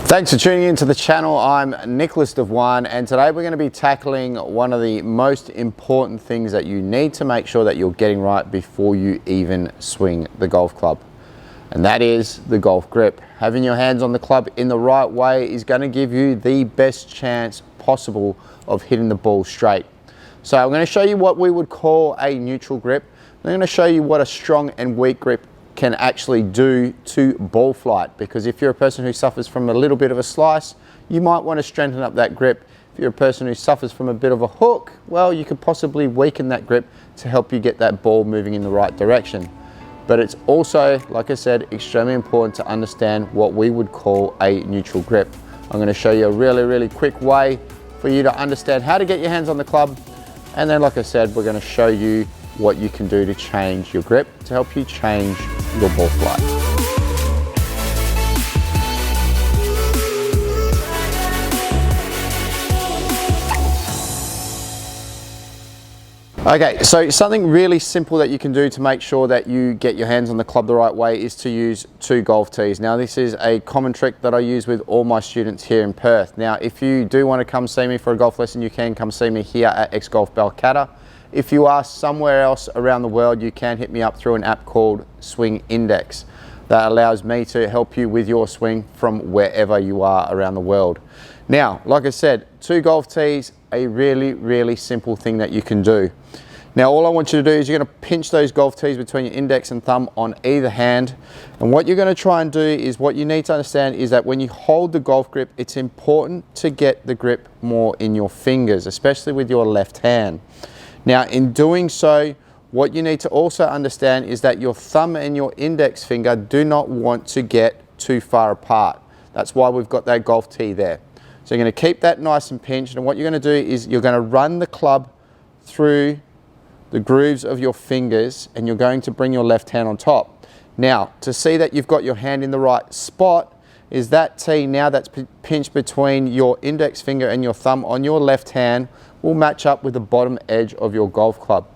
Thanks for tuning into the channel. I'm Nicholas of One, and today we're going to be tackling one of the most important things that you need to make sure that you're getting right before you even swing the golf club. And that is the golf grip. Having your hands on the club in the right way is going to give you the best chance possible of hitting the ball straight. So I'm going to show you what we would call a neutral grip. I'm going to show you what a strong and weak grip can actually do to ball flight, because if you're a person who suffers from a little bit of a slice, you might want to strengthen up that grip. If you're a person who suffers from a bit of a hook, well, you could possibly weaken that grip to help you get that ball moving in the right direction. But it's also, like I said, extremely important to understand what we would call a neutral grip. I'm going to show you a really quick way for you to understand how to get your hands on the club, and then, like I said, we're going to show you what you can do to change your grip to help you change your ball flight. Okay, so something really simple that you can do to make sure that you get your hands on the club the right way is to use two golf tees. Now, this is a common trick that I use with all my students here in Perth. Now, if you do want to come see me for a golf lesson, you can come see me here at X Golf Balcatta. If you are somewhere else around the world, you can hit me up through an app called Swing Index. That allows me to help you with your swing from wherever you are around the world. Now, like I said, two golf tees, a really simple thing that you can do. Now, all I want you to do is you're going to pinch those golf tees between your index and thumb on either hand. And what you're going to try and do is, what you need to understand is that when you hold the golf grip, it's important to get the grip more in your fingers, especially with your left hand. Now, in doing so, what you need to also understand is that your thumb and your index finger do not want to get too far apart. That's why we've got that golf tee there. So you're going to keep that nice and pinched, and what you're going to do is you're going to run the club through the grooves of your fingers, and you're going to bring your left hand on top. Now, to see that you've got your hand in the right spot, is that tee now that's pinched between your index finger and your thumb on your left hand will match up with the bottom edge of your golf club.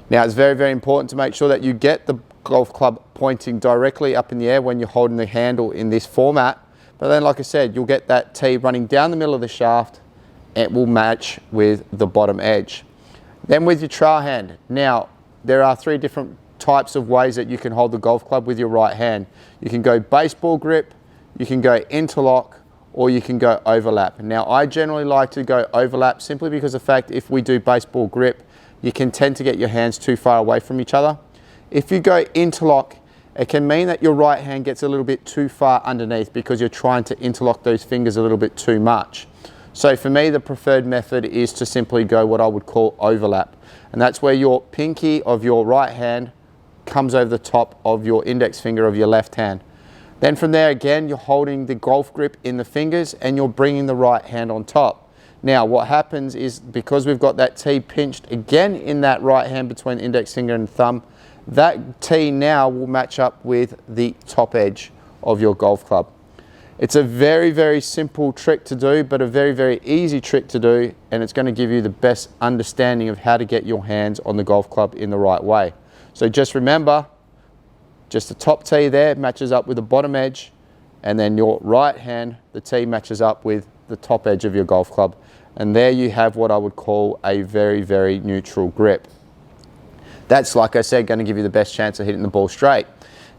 Now, it's very important to make sure that you get the golf club pointing directly up in the air when you're holding the handle in this format. But then, like I said, you'll get that tee running down the middle of the shaft. It will match with the bottom edge. Then with your trail hand, now there are three different types of ways that you can hold the golf club with your right hand. You can go baseball grip, you can go interlock, or you can go overlap. Now, I generally like to go overlap simply because of the fact if we do baseball grip, you can tend to get your hands too far away from each other. If you go interlock, it can mean that your right hand gets a little bit too far underneath because you're trying to interlock those fingers a little bit too much. So for me, the preferred method is to simply go what I would call overlap. And that's where your pinky of your right hand comes over the top of your index finger of your left hand. Then from there, again, you're holding the golf grip in the fingers and you're bringing the right hand on top. Now, what happens is, because we've got that tee pinched again in that right hand between the index finger and thumb, that tee now will match up with the top edge of your golf club. It's a very simple trick to do, but a very easy trick to do, and it's going to give you the best understanding of how to get your hands on the golf club in the right way. So just remember, just the top tee there matches up with the bottom edge, and then your right hand, the tee matches up with the top edge of your golf club. And there you have what I would call a very neutral grip. That's, like I said, going to give you the best chance of hitting the ball straight.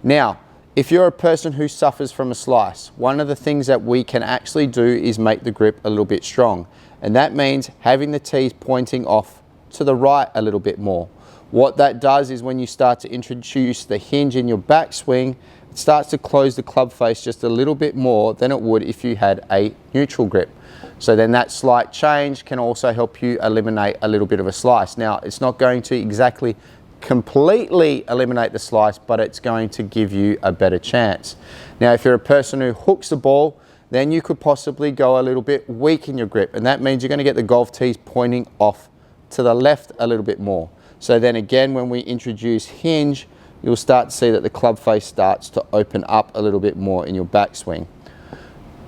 Now, if you're a person who suffers from a slice, one of the things that we can actually do is make the grip a little bit strong. And that means having the tees pointing off to the right a little bit more. What that does is, when you start to introduce the hinge in your backswing, it starts to close the club face just a little bit more than it would if you had a neutral grip. So then that slight change can also help you eliminate a little bit of a slice. Now, it's not going to exactly completely eliminate the slice, but it's going to give you a better chance. Now, if you're a person who hooks the ball, then you could possibly go a little bit weak in your grip, and that means you're going to get the golf tees pointing off to the left a little bit more. So then again, when we introduce hinge, you'll start to see that the club face starts to open up a little bit more in your backswing.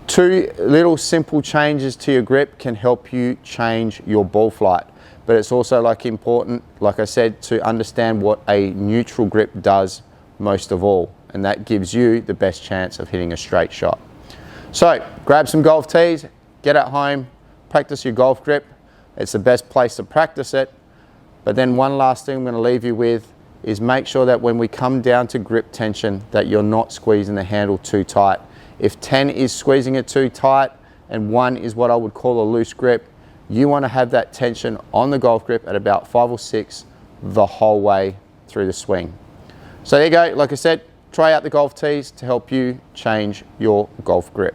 Two little simple changes to your grip can help you change your ball flight. But it's also important, like I said, to understand what a neutral grip does most of all. And that gives you the best chance of hitting a straight shot. So grab some golf tees, get at home, practice your golf grip. It's the best place to practice it. But then one last thing I'm going to leave you with is make sure that when we come down to grip tension that you're not squeezing the handle too tight. If 10 is squeezing it too tight and 1 is what I would call a loose grip, you want to have that tension on the golf grip at about 5 or 6 the whole way through the swing. So there you go, like I said, try out the golf tees to help you change your golf grip.